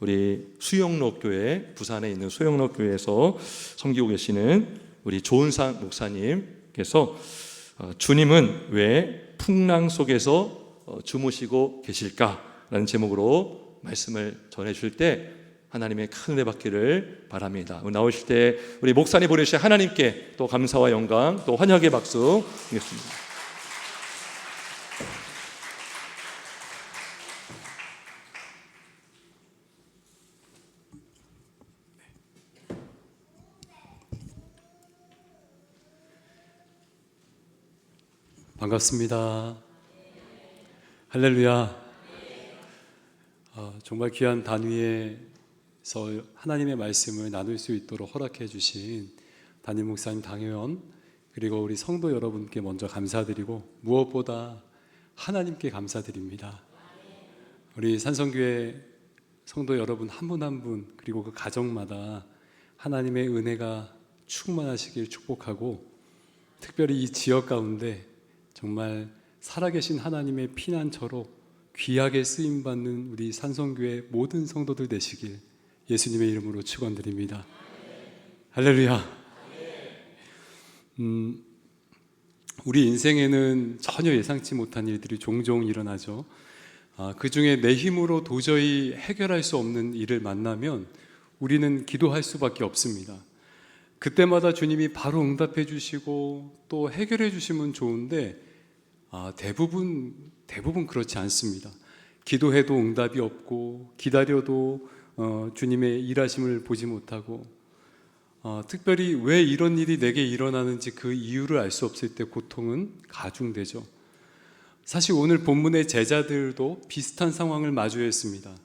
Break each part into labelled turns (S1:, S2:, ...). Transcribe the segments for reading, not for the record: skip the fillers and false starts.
S1: 우리 수영로 교회, 부산에 있는 수영로 교회에서 섬기고 계시는 우리 조은상 목사님께서 주님은 왜 풍랑 속에서 주무시고 계실까라는 제목으로 말씀을 전해 주실 때 하나님의 큰 은혜 받기를 바랍니다. 나오실 때 우리 목사님 보내주신 하나님께 또 감사와 영광, 또 환영의 박수 드리겠습니다.
S2: 반갑습니다. 할렐루야. 정말 귀한 단위에서 하나님의 말씀을 나눌 수 있도록 허락해 주신 담임 목사님, 당회원, 그리고 우리 성도 여러분께 먼저 감사드리고 무엇보다 하나님께 감사드립니다. 우리 산성교회 성도 여러분 한 분 한 분, 그리고 그 가정마다 하나님의 은혜가 충만하시길 축복하고, 특별히 이 지역 가운데 정말 살아계신 하나님의 피난처로 귀하게 쓰임받는 우리 산성교회 모든 성도들 되시길 예수님의 이름으로 축원드립니다. 할렐루야. 우리 인생에는 전혀 예상치 못한 일들이 종종 일어나죠. 그 중에 내 힘으로 도저히 해결할 수 없는 일을 만나면 우리는 기도할 수밖에 없습니다. 그때마다 주님이 바로 응답해 주시고 또 해결해 주시면 좋은데 대부분 그렇지 않습니다. 기도해도 응답이 없고, 기다려도 주님의 일하심을 보지 못하고, 특별히 왜 이런 일이 내게 일어나는지 그 이유를 알 수 없을 때 고통은 가중되죠. 사실 오늘 본문의 제자들도 비슷한 상황을 마주했습니다.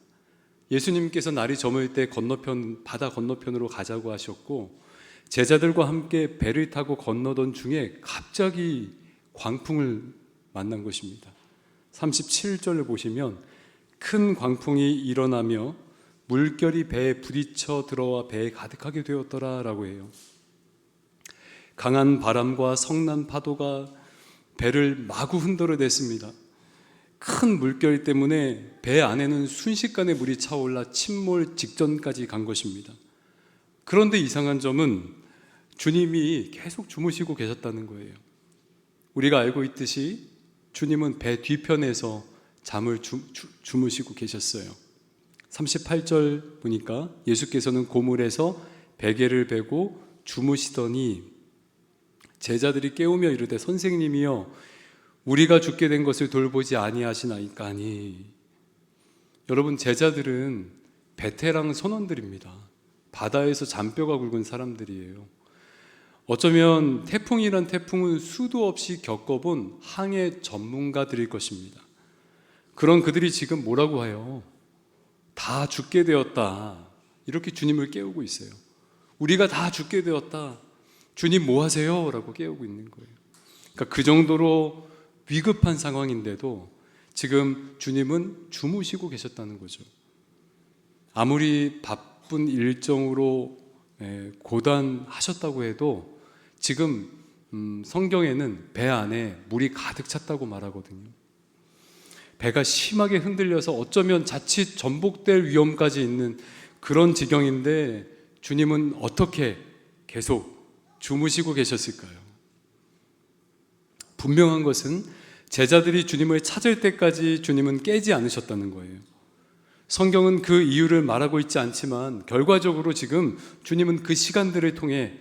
S2: 예수님께서 날이 저물 때 바다 건너편으로 가자고 하셨고, 제자들과 함께 배를 타고 건너던 중에 갑자기 광풍을 만난 것입니다. 37절을 보시면 큰 광풍이 일어나며 물결이 배에 부딪혀 들어와 배에 가득하게 되었더라 라고 해요. 강한 바람과 성난 파도가 배를 마구 흔들어댔습니다. 큰 물결 때문에 배 안에는 순식간에 물이 차올라 침몰 직전까지 간 것입니다. 그런데 이상한 점은 주님이 계속 주무시고 계셨다는 거예요. 우리가 알고 있듯이 주님은 배 뒤편에서 잠을 주무시고 계셨어요. 38절 보니까 예수께서는 고물에서 베개를 베고 주무시더니 제자들이 깨우며 이르되 선생님이여 우리가 죽게 된 것을 돌보지 아니하시나이까니. 여러분, 제자들은 베테랑 선원들입니다. 바다에서 잔뼈가 굵은 사람들이에요. 어쩌면 태풍이란 태풍은 수도 없이 겪어본 항해 전문가들일 것입니다. 그런 그들이 지금 뭐라고 해요? 다 죽게 되었다. 이렇게 주님을 깨우고 있어요. 우리가 다 죽게 되었다. 주님 뭐 하세요? 라고 깨우고 있는 거예요. 그러니까 그 정도로 위급한 상황인데도 지금 주님은 주무시고 계셨다는 거죠. 아무리 바쁜 일정으로 고단하셨다고 해도 지금 성경에는 배 안에 물이 가득 찼다고 말하거든요. 배가 심하게 흔들려서 어쩌면 자칫 전복될 위험까지 있는 그런 지경인데 주님은 어떻게 계속 주무시고 계셨을까요? 분명한 것은 제자들이 주님을 찾을 때까지 주님은 깨지 않으셨다는 거예요. 성경은 그 이유를 말하고 있지 않지만 결과적으로 지금 주님은 그 시간들을 통해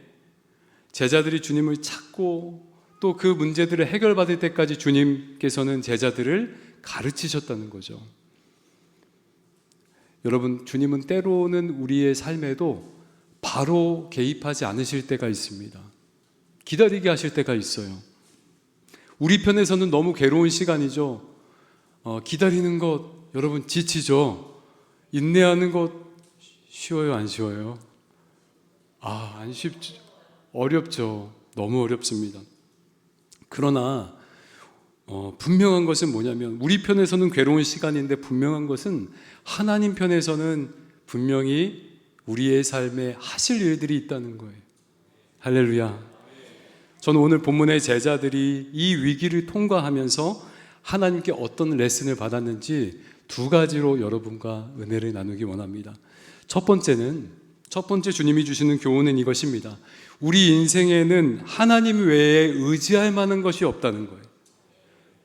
S2: 제자들이 주님을 찾고 또 그 문제들을 해결받을 때까지 주님께서는 제자들을 가르치셨다는 거죠. 여러분, 주님은 때로는 우리의 삶에도 바로 개입하지 않으실 때가 있습니다. 기다리게 하실 때가 있어요. 우리 편에서는 너무 괴로운 시간이죠. 기다리는 것 여러분 지치죠. 인내하는 것 쉬워요, 안 쉬워요? 안 쉽죠. 어렵죠. 너무 어렵습니다. 그러나 분명한 것은 뭐냐면 우리 편에서는 괴로운 시간인데 분명한 것은 하나님 편에서는 분명히 우리의 삶에 하실 일들이 있다는 거예요. 할렐루야. 저는 오늘 본문의 제자들이 이 위기를 통과하면서 하나님께 어떤 레슨을 받았는지 두 가지로 여러분과 은혜를 나누기 원합니다. 첫 번째 주님이 주시는 교훈은 이것입니다. 우리 인생에는 하나님 외에 의지할 만한 것이 없다는 거예요.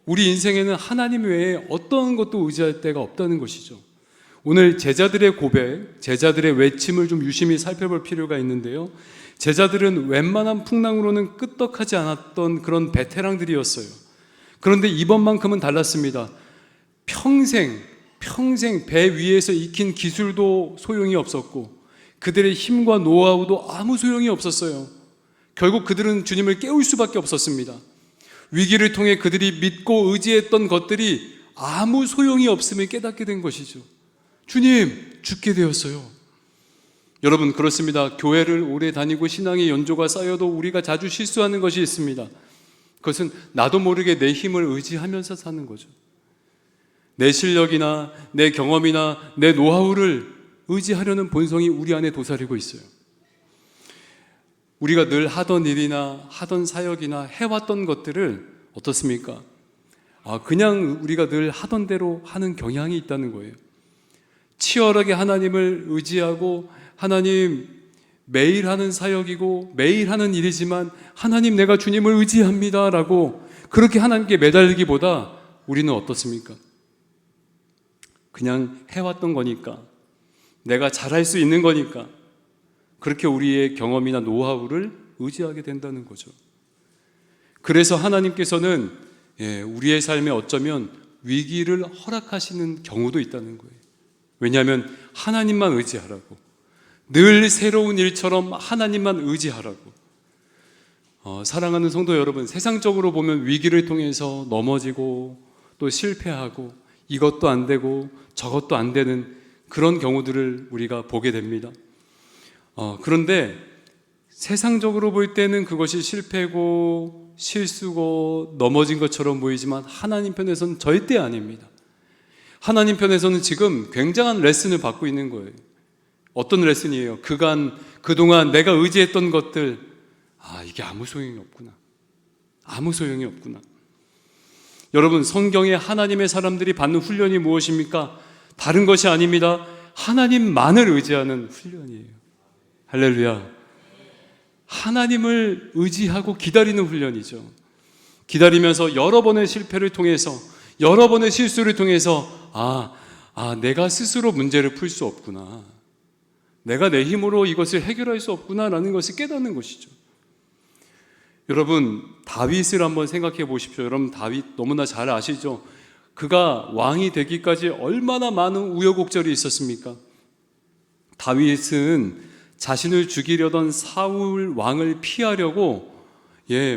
S2: 우리 인생에는 하나님 외에 어떤 것도 의지할 데가 없다는 것이죠. 오늘 제자들의 고백, 제자들의 외침을 좀 유심히 살펴볼 필요가 있는데요. 제자들은 웬만한 풍랑으로는 끄떡하지 않았던 그런 베테랑들이었어요. 그런데 이번만큼은 달랐습니다. 평생 배 위에서 익힌 기술도 소용이 없었고 그들의 힘과 노하우도 아무 소용이 없었어요. 결국 그들은 주님을 깨울 수밖에 없었습니다. 위기를 통해 그들이 믿고 의지했던 것들이 아무 소용이 없음을 깨닫게 된 것이죠. 주님, 죽게 되었어요. 여러분, 그렇습니다. 교회를 오래 다니고 신앙의 연조가 쌓여도 우리가 자주 실수하는 것이 있습니다. 그것은 나도 모르게 내 힘을 의지하면서 사는 거죠. 내 실력이나 내 경험이나 내 노하우를 의지하려는 본성이 우리 안에 도사리고 있어요. 우리가 늘 하던 일이나 하던 사역이나 해왔던 것들을 어떻습니까? 그냥 우리가 늘 하던 대로 하는 경향이 있다는 거예요. 치열하게 하나님을 의지하고 하나님 매일 하는 사역이고 매일 하는 일이지만 하나님 내가 주님을 의지합니다 라고 그렇게 하나님께 매달리기보다 우리는 어떻습니까? 그냥 해왔던 거니까 내가 잘할 수 있는 거니까 그렇게 우리의 경험이나 노하우를 의지하게 된다는 거죠. 그래서 하나님께서는 우리의 삶에 어쩌면 위기를 허락하시는 경우도 있다는 거예요. 왜냐하면 하나님만 의지하라고, 늘 새로운 일처럼 하나님만 의지하라고. 사랑하는 성도 여러분, 세상적으로 보면 위기를 통해서 넘어지고 또 실패하고 이것도 안 되고 저것도 안 되는 그런 경우들을 우리가 보게 됩니다. 그런데 세상적으로 볼 때는 그것이 실패고 실수고 넘어진 것처럼 보이지만 하나님 편에서는 절대 아닙니다. 하나님 편에서는 지금 굉장한 레슨을 받고 있는 거예요. 어떤 레슨이에요? 그동안 내가 의지했던 것들, 이게 아무 소용이 없구나. 아무 소용이 없구나. 여러분, 성경에 하나님의 사람들이 받는 훈련이 무엇입니까? 다른 것이 아닙니다. 하나님만을 의지하는 훈련이에요. 할렐루야. 하나님을 의지하고 기다리는 훈련이죠. 기다리면서 여러 번의 실패를 통해서, 여러 번의 실수를 통해서 내가 스스로 문제를 풀 수 없구나, 내가 내 힘으로 이것을 해결할 수 없구나라는 것을 깨닫는 것이죠. 여러분, 다윗을 한번 생각해 보십시오. 여러분, 다윗 너무나 잘 아시죠? 그가 왕이 되기까지 얼마나 많은 우여곡절이 있었습니까? 다윗은 자신을 죽이려던 사울 왕을 피하려고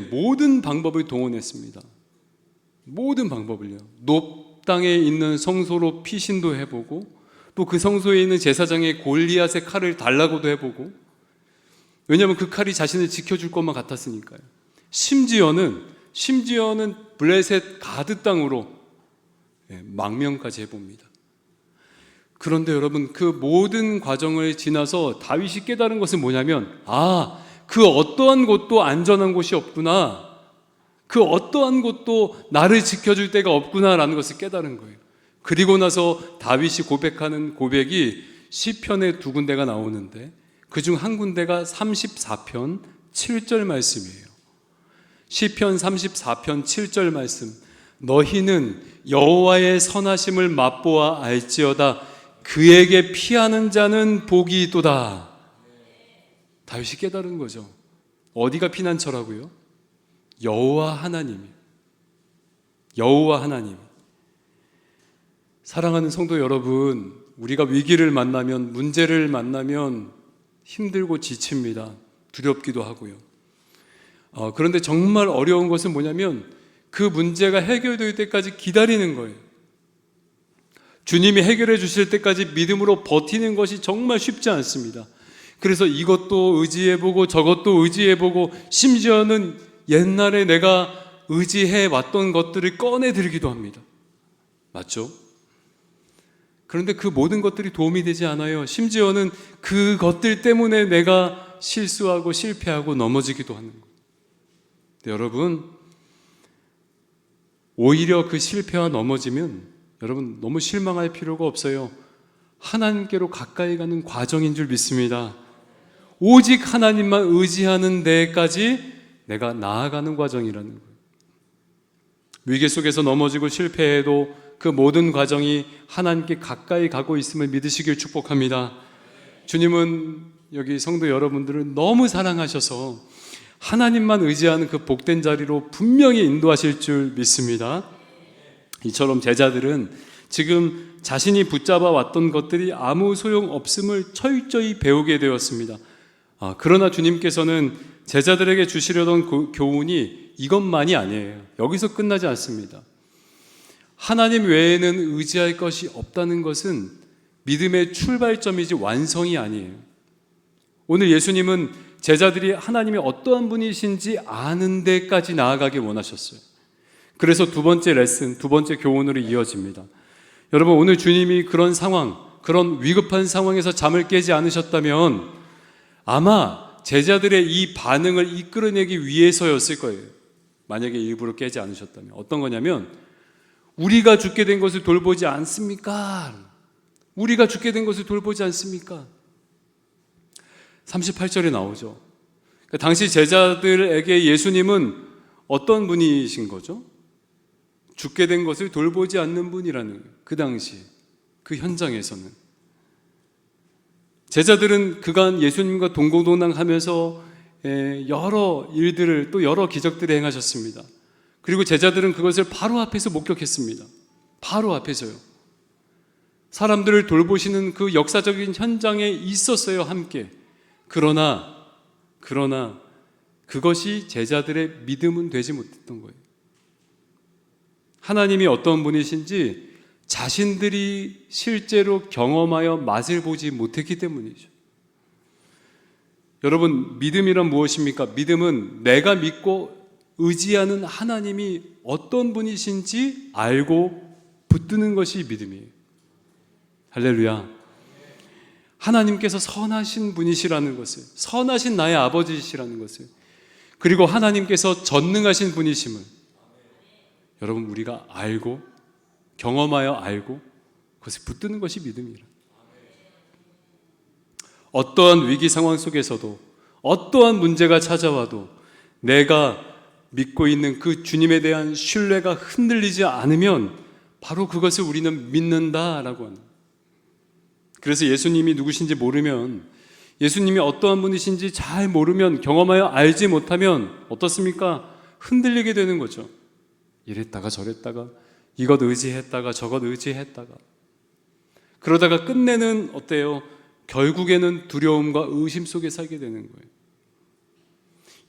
S2: 모든 방법을 동원했습니다. 모든 방법을요. 높 땅에 있는 성소로 피신도 해보고 또 그 성소에 있는 제사장의 골리앗의 칼을 달라고도 해보고, 왜냐하면 그 칼이 자신을 지켜줄 것만 같았으니까요. 심지어는 블레셋 가드 땅으로 망명까지 해봅니다. 그런데 여러분, 그 모든 과정을 지나서 다윗이 깨달은 것은 뭐냐면 그 어떠한 곳도 안전한 곳이 없구나, 그 어떠한 곳도 나를 지켜줄 데가 없구나라는 것을 깨달은 거예요. 그리고 나서 다윗이 고백하는 고백이 시편에 두 군데가 나오는데 그중 한 군데가 34편 7절 말씀이에요. 시편 34편 7절 말씀, 너희는 여호와의 선하심을 맛보아 알지어다, 그에게 피하는 자는 복이 있도다. 다윗이 깨달은 거죠. 어디가 피난처라고요? 여호와 하나님이. 여호와 하나님. 사랑하는 성도 여러분, 우리가 위기를 만나면, 문제를 만나면 힘들고 지칩니다. 두렵기도 하고요. 그런데 정말 어려운 것은 뭐냐면 그 문제가 해결될 때까지 기다리는 거예요. 주님이 해결해 주실 때까지 믿음으로 버티는 것이 정말 쉽지 않습니다. 그래서 이것도 의지해보고 저것도 의지해보고 심지어는 옛날에 내가 의지해 왔던 것들을 꺼내들기도 합니다. 맞죠? 그런데 그 모든 것들이 도움이 되지 않아요. 심지어는 그것들 때문에 내가 실수하고 실패하고 넘어지기도 하는 거예요. 여러분, 오히려 그 실패와 넘어지면 여러분 너무 실망할 필요가 없어요. 하나님께로 가까이 가는 과정인 줄 믿습니다. 오직 하나님만 의지하는 데까지 내가 나아가는 과정이라는 거예요. 위기 속에서 넘어지고 실패해도 그 모든 과정이 하나님께 가까이 가고 있음을 믿으시길 축복합니다. 주님은 여기 성도 여러분들을 너무 사랑하셔서 하나님만 의지하는 그 복된 자리로 분명히 인도하실 줄 믿습니다. 이처럼 제자들은 지금 자신이 붙잡아 왔던 것들이 아무 소용 없음을 철저히 배우게 되었습니다. 그러나 주님께서는 제자들에게 주시려던 교훈이 이것만이 아니에요. 여기서 끝나지 않습니다. 하나님 외에는 의지할 것이 없다는 것은 믿음의 출발점이지 완성이 아니에요. 오늘 예수님은 제자들이 하나님이 어떠한 분이신지 아는 데까지 나아가길 원하셨어요. 그래서 두 번째 레슨, 두 번째 교훈으로 이어집니다. 여러분, 오늘 주님이 그런 상황, 그런 위급한 상황에서 잠을 깨지 않으셨다면 아마 제자들의 이 반응을 이끌어내기 위해서였을 거예요. 만약에 일부러 깨지 않으셨다면. 어떤 거냐면, 우리가 죽게 된 것을 돌보지 않습니까? 우리가 죽게 된 것을 돌보지 않습니까? 38절에 나오죠. 그러니까 당시 제자들에게 예수님은 어떤 분이신 거죠? 죽게 된 것을 돌보지 않는 분이라는 거예요. 그 당시, 그 현장에서는. 제자들은 그간 예수님과 동고동락하면서 여러 일들을, 또 여러 기적들을 행하셨습니다. 그리고 제자들은 그것을 바로 앞에서 목격했습니다. 바로 앞에서요. 사람들을 돌보시는 그 역사적인 현장에 있었어요, 함께. 그러나 그것이 제자들의 믿음은 되지 못했던 거예요. 하나님이 어떤 분이신지 자신들이 실제로 경험하여 맛을 보지 못했기 때문이죠. 여러분, 믿음이란 무엇입니까? 믿음은 내가 믿고 의지하는 하나님이 어떤 분이신지 알고 붙드는 것이 믿음이에요. 할렐루야. 하나님께서 선하신 분이시라는 것을, 선하신 나의 아버지시라는 것을, 그리고 하나님께서 전능하신 분이심을 여러분, 우리가 알고 경험하여 알고 그것을 붙드는 것이 믿음이라. 어떠한 위기 상황 속에서도, 어떠한 문제가 찾아와도 내가 믿고 있는 그 주님에 대한 신뢰가 흔들리지 않으면 바로 그것을 우리는 믿는다라고 하는. 그래서 예수님이 누구신지 모르면, 예수님이 어떠한 분이신지 잘 모르면, 경험하여 알지 못하면 어떻습니까? 흔들리게 되는 거죠. 이랬다가 저랬다가, 이것 의지했다가 저것 의지했다가, 그러다가 끝내는 어때요? 결국에는 두려움과 의심 속에 살게 되는 거예요.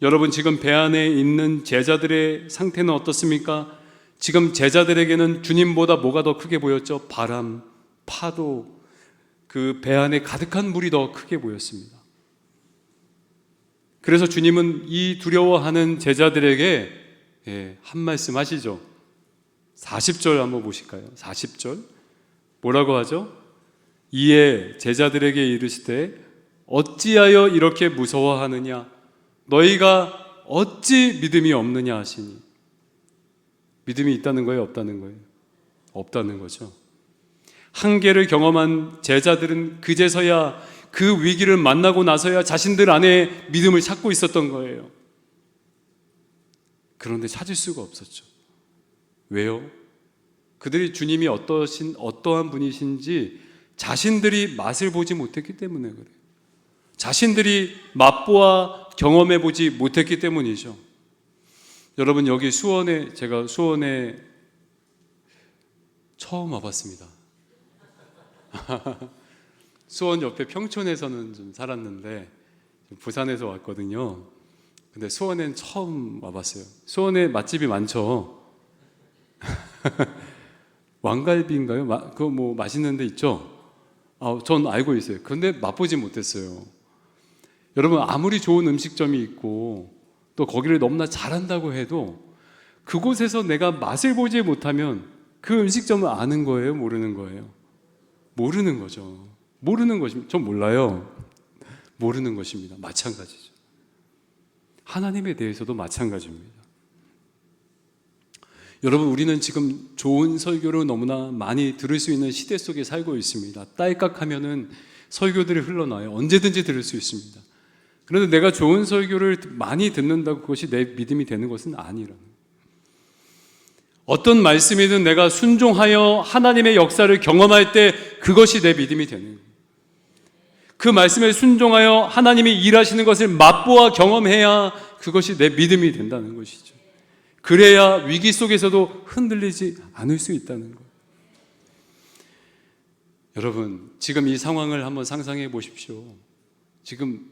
S2: 여러분, 지금 배 안에 있는 제자들의 상태는 어떻습니까? 지금 제자들에게는 주님보다 뭐가 더 크게 보였죠? 바람, 파도, 그 배 안에 가득한 물이 더 크게 보였습니다. 그래서 주님은 이 두려워하는 제자들에게 한 말씀 하시죠. 40절 한번 보실까요? 40절 뭐라고 하죠? 이에 제자들에게 이르시되 어찌하여 이렇게 무서워하느냐? 너희가 어찌 믿음이 없느냐 하시니. 믿음이 있다는 거예요? 없다는 거예요? 없다는 거죠. 한계를 경험한 제자들은 그제서야, 그 위기를 만나고 나서야 자신들 안에 믿음을 찾고 있었던 거예요. 그런데 찾을 수가 없었죠. 왜요? 그들이 주님이 어떠한 분이신지 자신들이 맛을 보지 못했기 때문에 그래요. 자신들이 맛보아 경험해 보지 못했기 때문이죠. 여러분, 여기 수원에, 제가 수원에 처음 와봤습니다. 수원 옆에 평촌에서는 좀 살았는데 부산에서 왔거든요. 근데 수원엔 처음 와봤어요. 수원에 맛집이 많죠. 왕갈비인가요? 그거 뭐 맛있는 데 있죠? 전 알고 있어요. 그런데 맛보지 못했어요. 여러분, 아무리 좋은 음식점이 있고 또 거기를 너무나 잘한다고 해도 그곳에서 내가 맛을 보지 못하면 그 음식점을 아는 거예요? 모르는 거예요? 모르는 거죠. 모르는 것입니다. 전 몰라요. 모르는 것입니다. 마찬가지죠. 하나님에 대해서도 마찬가지입니다. 여러분, 우리는 지금 좋은 설교를 너무나 많이 들을 수 있는 시대 속에 살고 있습니다. 딸깍 하면은 설교들이 흘러나와요. 언제든지 들을 수 있습니다. 그런데 내가 좋은 설교를 많이 듣는다고 그것이 내 믿음이 되는 것은 아니라는 거예요. 어떤 말씀이든 내가 순종하여 하나님의 역사를 경험할 때 그것이 내 믿음이 되는 거예요. 그 말씀에 순종하여 하나님이 일하시는 것을 맛보아 경험해야 그것이 내 믿음이 된다는 것이죠. 그래야 위기 속에서도 흔들리지 않을 수 있다는 거예요. 여러분, 지금 이 상황을 한번 상상해 보십시오. 지금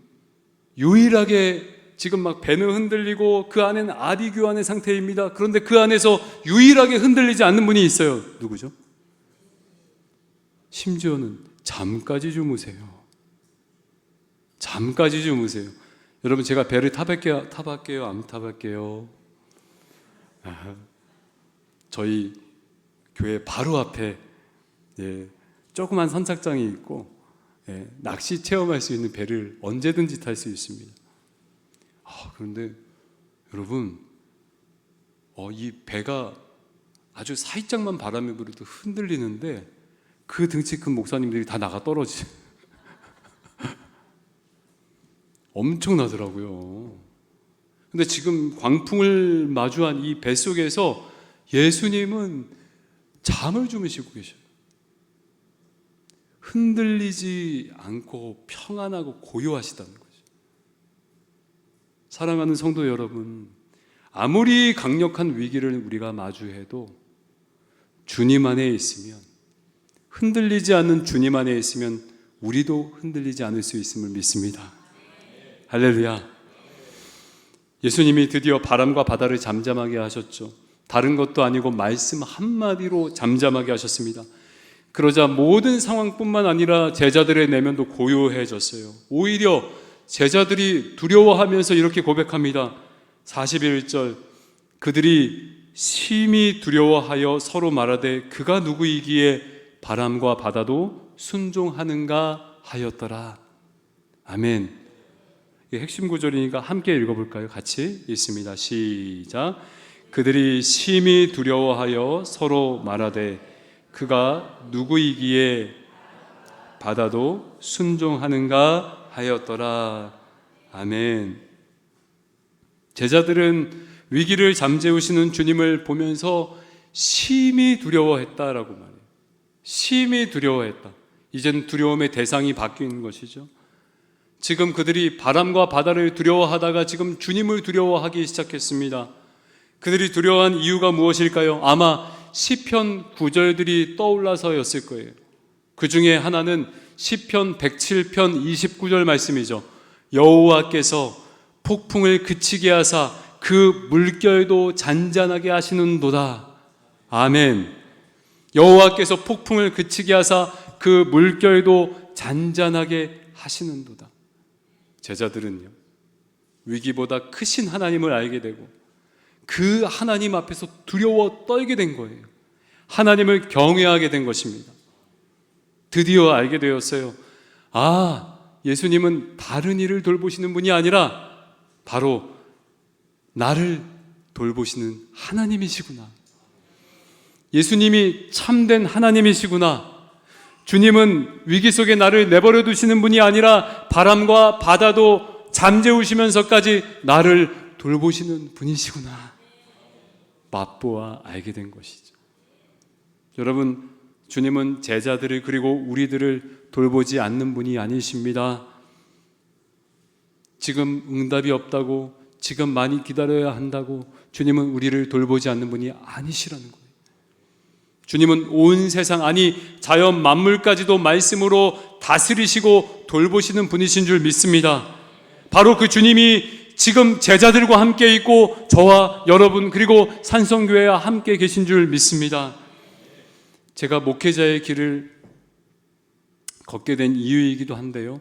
S2: 유일하게 지금 막 배는 흔들리고 그 안에는 아디교환의 상태입니다. 그런데 그 안에서 유일하게 흔들리지 않는 분이 있어요. 누구죠? 심지어는 잠까지 주무세요. 잠까지 주무세요. 여러분, 제가 배를 타볼게요? 안 타볼게요? 저희 교회 바로 앞에 조그만 선착장이 있고 낚시 체험할 수 있는 배를 언제든지 탈 수 있습니다. 그런데 여러분, 이 배가 아주 살짝만 바람이 불어도 흔들리는데 그 등치 큰 목사님들이 다 나가 떨어지. 엄청나더라고요. 근데 지금 광풍을 마주한 이 배 속에서 예수님은 잠을 주무시고 계셔요. 흔들리지 않고 평안하고 고요하시다는 거죠. 사랑하는 성도 여러분, 아무리 강력한 위기를 우리가 마주해도 주님 안에 있으면, 흔들리지 않는 주님 안에 있으면 우리도 흔들리지 않을 수 있음을 믿습니다. 할렐루야. 예수님이 드디어 바람과 바다를 잠잠하게 하셨죠. 다른 것도 아니고 말씀 한마디로 잠잠하게 하셨습니다. 그러자 모든 상황뿐만 아니라 제자들의 내면도 고요해졌어요. 오히려 제자들이 두려워하면서 이렇게 고백합니다. 41절, 그들이 심히 두려워하여 서로 말하되 그가 누구이기에 바람과 바다도 순종하는가 하였더라. 아멘. 이게 핵심 구절이니까 함께 읽어볼까요? 같이 읽습니다. 시작. 그들이 심히 두려워하여 서로 말하되 그가 누구이기에 바다도 순종하는가 하였더라. 아멘. 제자들은 위기를 잠재우시는 주님을 보면서 심히 두려워했다라고 말해요. 심히 두려워했다. 이젠 두려움의 대상이 바뀐 것이죠. 지금 그들이 바람과 바다를 두려워하다가 지금 주님을 두려워하기 시작했습니다. 그들이 두려워한 이유가 무엇일까요? 아마 시편 구절들이 떠올라서였을 거예요. 그 중에 하나는 시편 107편 29절 말씀이죠. 여호와께서 폭풍을 그치게 하사 그 물결도 잔잔하게 하시는도다. 아멘. 여호와께서 폭풍을 그치게 하사 그 물결도 잔잔하게 하시는도다. 제자들은요, 위기보다 크신 하나님을 알게 되고 그 하나님 앞에서 두려워 떨게 된 거예요. 하나님을 경외하게 된 것입니다. 드디어 알게 되었어요. 예수님은 다른 일을 돌보시는 분이 아니라 바로 나를 돌보시는 하나님이시구나. 예수님이 참된 하나님이시구나. 주님은 위기 속에 나를 내버려 두시는 분이 아니라 바람과 바다도 잠재우시면서까지 나를 돌보시는 분이시구나. 맛보아 알게 된 것이죠. 여러분, 주님은 제자들을 그리고 우리들을 돌보지 않는 분이 아니십니다. 지금 응답이 없다고, 지금 많이 기다려야 한다고 주님은 우리를 돌보지 않는 분이 아니시라는 거예요. 주님은 온 세상, 아니 자연 만물까지도 말씀으로 다스리시고 돌보시는 분이신 줄 믿습니다. 바로 그 주님이 지금 제자들과 함께 있고 저와 여러분 그리고 산성교회와 함께 계신 줄 믿습니다. 제가 목회자의 길을 걷게 된 이유이기도 한데요,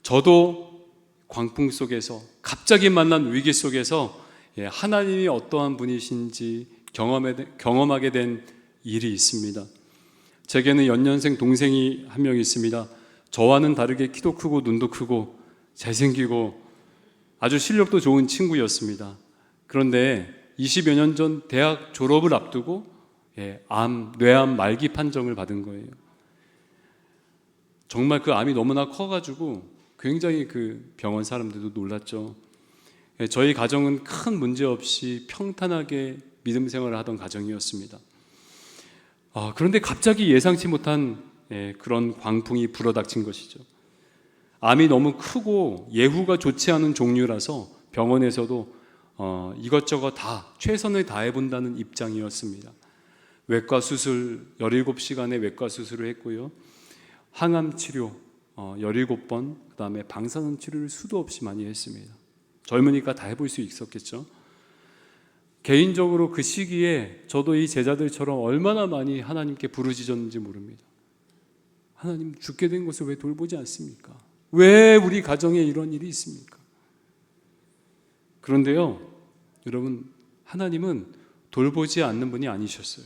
S2: 저도 광풍 속에서 갑자기 만난 위기 속에서 하나님이 어떠한 분이신지 경험하게 된 일이 있습니다. 제게는 연년생 동생이 한 명 있습니다. 저와는 다르게 키도 크고 눈도 크고 잘생기고 아주 실력도 좋은 친구였습니다. 그런데 20여 년 전 대학 졸업을 앞두고 뇌암 말기 판정을 받은 거예요. 정말 그 암이 너무나 커가지고 굉장히 그 병원 사람들도 놀랐죠. 저희 가정은 큰 문제 없이 평탄하게 믿음 생활을 하던 가정이었습니다. 그런데 갑자기 예상치 못한 그런 광풍이 불어닥친 것이죠. 암이 너무 크고 예후가 좋지 않은 종류라서 병원에서도 이것저것 다 최선을 다해본다는 입장이었습니다. 외과 수술 17시간의 외과 수술을 했고요. 항암 치료 17번, 그 다음에 방사선 치료를 수도 없이 많이 했습니다. 젊으니까 다 해볼 수 있었겠죠. 개인적으로 그 시기에 저도 이 제자들처럼 얼마나 많이 하나님께 부르짖었는지 모릅니다. 하나님, 죽게 된 것을 왜 돌보지 않습니까? 왜 우리 가정에 이런 일이 있습니까? 그런데요, 여러분, 하나님은 돌보지 않는 분이 아니셨어요.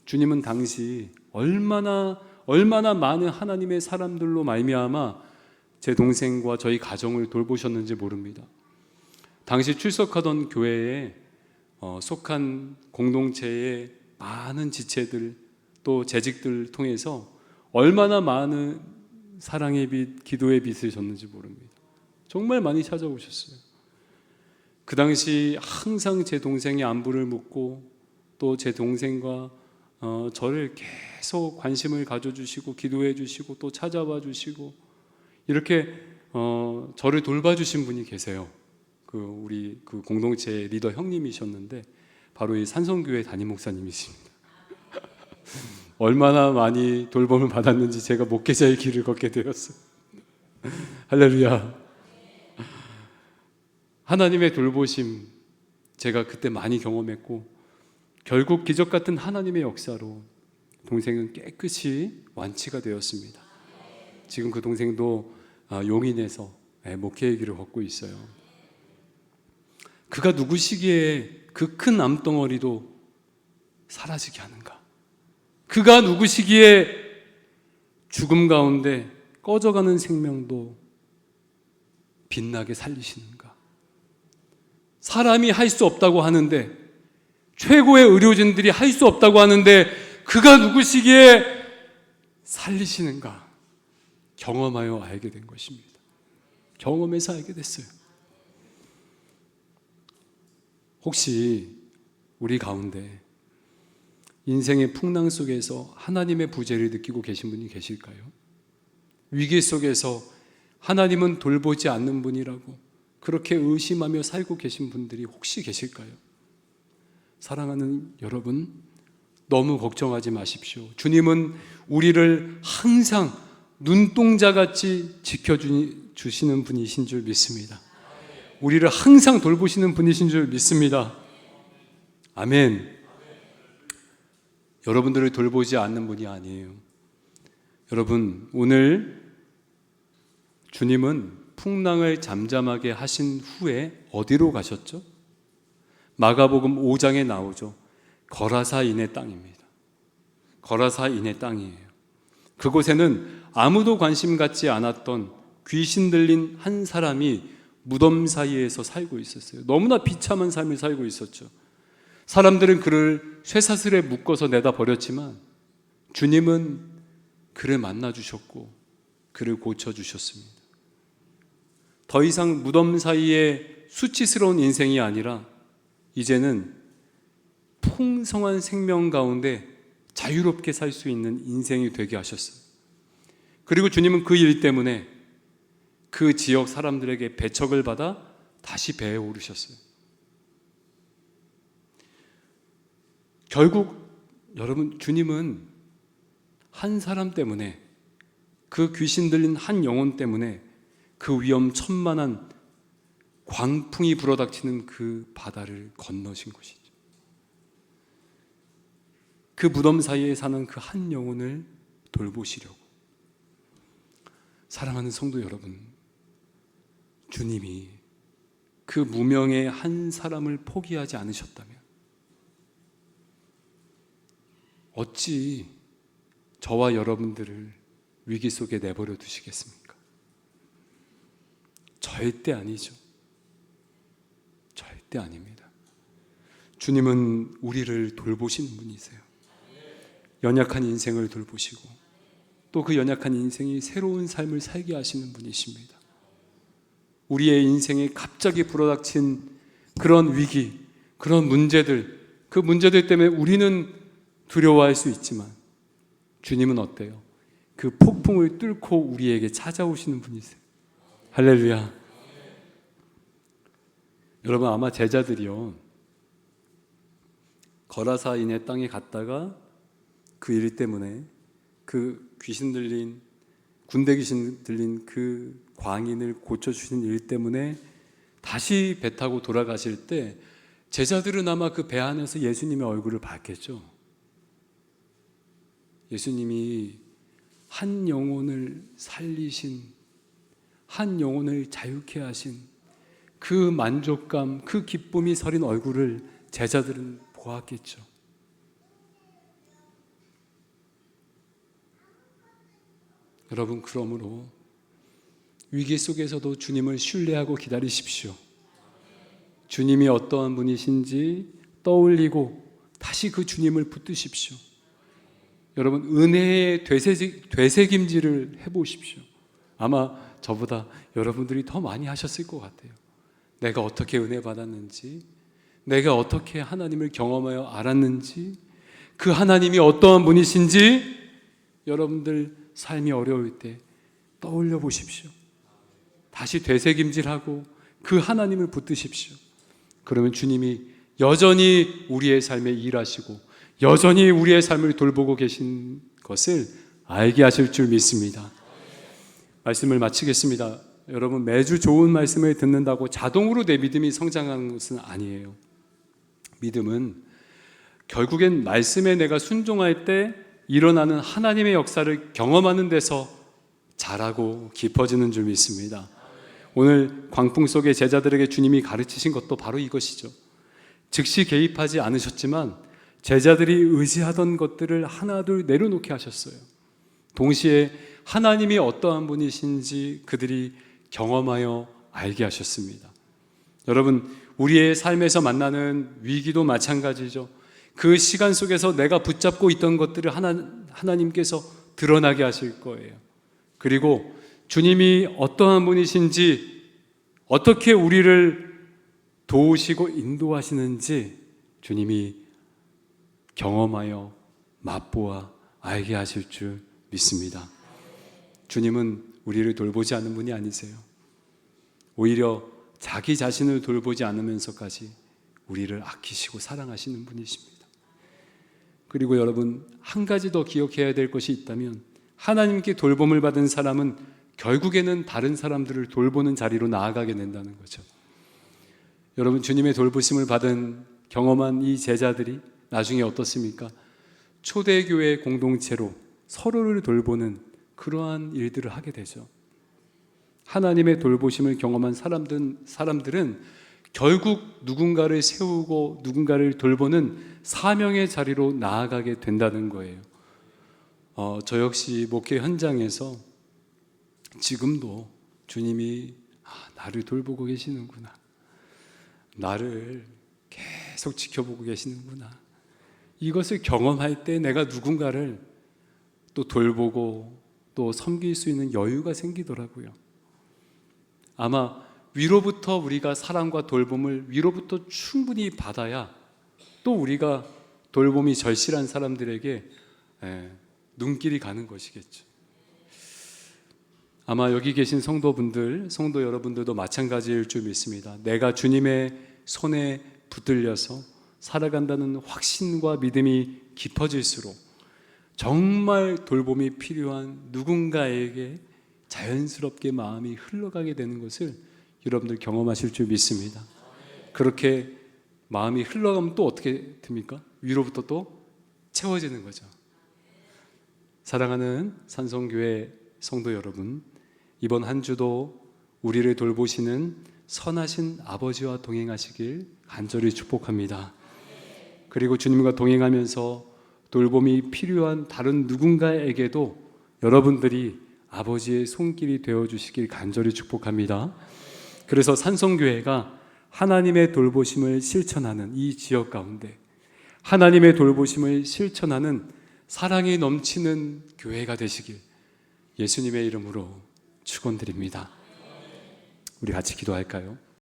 S2: 주님은 당시 얼마나 많은 하나님의 사람들로 말미암아 제 동생과 저희 가정을 돌보셨는지 모릅니다. 당시 출석하던 교회에 속한 공동체의 많은 지체들 또 재직들 통해서 얼마나 많은 사랑의 빛, 기도의 빛을 줬는지 모릅니다. 정말 많이 찾아오셨어요. 그 당시 항상 제 동생의 안부를 묻고 또 제 동생과 저를 계속 관심을 가져주시고 기도해 주시고 또 찾아와 주시고 이렇게 저를 돌봐주신 분이 계세요. 우리 그 공동체의 리더 형님이셨는데 바로 이 산성교회 담임 목사님이십니다. 얼마나 많이 돌봄을 받았는지 제가 목회자의 길을 걷게 되었어요. 할렐루야. 하나님의 돌보심 제가 그때 많이 경험했고 결국 기적 같은 하나님의 역사로 동생은 깨끗이 완치가 되었습니다. 지금 그 동생도 용인에서 목회의 길을 걷고 있어요. 그가 누구시기에 그 큰 암덩어리도 사라지게 하는가? 그가 누구시기에 죽음 가운데 꺼져가는 생명도 빛나게 살리시는가? 사람이 할 수 없다고 하는데 최고의 의료진들이 할 수 없다고 하는데 그가 누구시기에 살리시는가? 경험하여 알게 된 것입니다. 경험해서 알게 됐어요. 혹시 우리 가운데 인생의 풍랑 속에서 하나님의 부재를 느끼고 계신 분이 계실까요? 위기 속에서 하나님은 돌보지 않는 분이라고 그렇게 의심하며 살고 계신 분들이 혹시 계실까요? 사랑하는 여러분, 너무 걱정하지 마십시오. 주님은 우리를 항상 눈동자같이 지켜주시는 분이신 줄 믿습니다. 우리를 항상 돌보시는 분이신 줄 믿습니다. 아멘. 여러분들을 돌보지 않는 분이 아니에요. 여러분, 오늘 주님은 풍랑을 잠잠하게 하신 후에 어디로 가셨죠? 마가복음 5장에 나오죠. 거라사인의 땅입니다. 거라사인의 땅이에요. 그곳에는 아무도 관심 갖지 않았던 귀신 들린 한 사람이 무덤 사이에서 살고 있었어요. 너무나 비참한 삶을 살고 있었죠. 사람들은 그를 쇠사슬에 묶어서 내다 버렸지만 주님은 그를 만나주셨고 그를 고쳐주셨습니다. 더 이상 무덤 사이에 수치스러운 인생이 아니라 이제는 풍성한 생명 가운데 자유롭게 살 수 있는 인생이 되게 하셨어요. 그리고 주님은 그 일 때문에 그 지역 사람들에게 배척을 받아 다시 배에 오르셨어요. 결국 여러분, 주님은 한 사람 때문에, 그 귀신 들린 한 영혼 때문에 그 위험천만한 광풍이 불어닥치는 그 바다를 건너신 것이죠. 그 무덤 사이에 사는 그 한 영혼을 돌보시려고. 사랑하는 성도 여러분, 주님이 그 무명의 한 사람을 포기하지 않으셨다면 어찌 저와 여러분들을 위기 속에 내버려 두시겠습니까? 절대 아니죠. 절대 아닙니다. 주님은 우리를 돌보시는 분이세요. 연약한 인생을 돌보시고 또 그 연약한 인생이 새로운 삶을 살게 하시는 분이십니다. 우리의 인생에 갑자기 불어닥친 그런 위기, 그런 문제들, 그 문제들 때문에 우리는 두려워할 수 있지만 주님은 어때요? 그 폭풍을 뚫고 우리에게 찾아오시는 분이세요. 할렐루야. 여러분, 아마 제자들이요, 거라사인의 땅에 갔다가 그 일 때문에 그 귀신 들린, 군대 귀신 들린 그 광인을 고쳐주신 일 때문에 다시 배 타고 돌아가실 때 제자들은 아마 그 배 안에서 예수님의 얼굴을 봤겠죠. 예수님이 한 영혼을 살리신, 한 영혼을 자유케 하신 그 만족감, 그 기쁨이 서린 얼굴을 제자들은 보았겠죠. 여러분, 그러므로 위기 속에서도 주님을 신뢰하고 기다리십시오. 주님이 어떠한 분이신지 떠올리고 다시 그 주님을 붙드십시오. 여러분, 은혜의 되새김질을 해보십시오. 아마 저보다 여러분들이 더 많이 하셨을 것 같아요. 내가 어떻게 은혜 받았는지, 내가 어떻게 하나님을 경험하여 알았는지, 그 하나님이 어떠한 분이신지 여러분들 삶이 어려울 때 떠올려 보십시오. 다시 되새김질하고 그 하나님을 붙드십시오. 그러면 주님이 여전히 우리의 삶에 일하시고 여전히 우리의 삶을 돌보고 계신 것을 알게 하실 줄 믿습니다. 말씀을 마치겠습니다. 여러분, 매주 좋은 말씀을 듣는다고 자동으로 내 믿음이 성장하는 것은 아니에요. 믿음은 결국엔 말씀에 내가 순종할 때 일어나는 하나님의 역사를 경험하는 데서 자라고 깊어지는 줄 믿습니다. 오늘 광풍 속에 제자들에게 주님이 가르치신 것도 바로 이것이죠. 즉시 개입하지 않으셨지만 제자들이 의지하던 것들을 하나둘 내려놓게 하셨어요. 동시에 하나님이 어떠한 분이신지 그들이 경험하여 알게 하셨습니다. 여러분, 우리의 삶에서 만나는 위기도 마찬가지죠. 그 시간 속에서 내가 붙잡고 있던 것들을 하나님께서 드러나게 하실 거예요. 그리고 주님이 어떠한 분이신지, 어떻게 우리를 도우시고 인도하시는지 주님이 경험하여 맛보아 알게 하실 줄 믿습니다. 주님은 우리를 돌보지 않는 분이 아니세요. 오히려 자기 자신을 돌보지 않으면서까지 우리를 아끼시고 사랑하시는 분이십니다. 그리고 여러분, 한 가지 더 기억해야 될 것이 있다면 하나님께 돌봄을 받은 사람은 결국에는 다른 사람들을 돌보는 자리로 나아가게 된다는 거죠. 여러분, 주님의 돌보심을 받은 경험한 이 제자들이 나중에 어떻습니까? 초대교회 공동체로 서로를 돌보는 그러한 일들을 하게 되죠. 하나님의 돌보심을 경험한 사람들은 결국 누군가를 세우고 누군가를 돌보는 사명의 자리로 나아가게 된다는 거예요. 저 역시 목회 현장에서 지금도 주님이 나를 돌보고 계시는구나, 나를 계속 지켜보고 계시는구나, 이것을 경험할 때 내가 누군가를 또 돌보고 또 섬길 수 있는 여유가 생기더라고요. 아마 위로부터 우리가 사랑과 돌봄을 위로부터 충분히 받아야 또 우리가 돌봄이 절실한 사람들에게 눈길이 가는 것이겠죠. 아마 여기 계신 성도분들, 성도 여러분들도 마찬가지일 줄 믿습니다. 내가 주님의 손에 붙들려서 살아간다는 확신과 믿음이 깊어질수록 정말 돌봄이 필요한 누군가에게 자연스럽게 마음이 흘러가게 되는 것을 여러분들 경험하실 줄 믿습니다. 그렇게 마음이 흘러가면 또 어떻게 됩니까? 위로부터 또 채워지는 거죠. 사랑하는 산성교회 성도 여러분, 이번 한 주도 우리를 돌보시는 선하신 아버지와 동행하시길 간절히 축복합니다. 그리고 주님과 동행하면서 돌봄이 필요한 다른 누군가에게도 여러분들이 아버지의 손길이 되어주시길 간절히 축복합니다. 그래서 산성교회가 하나님의 돌보심을 실천하는 이 지역 가운데 하나님의 돌보심을 실천하는 사랑이 넘치는 교회가 되시길 예수님의 이름으로 축원드립니다. 우리 같이 기도할까요?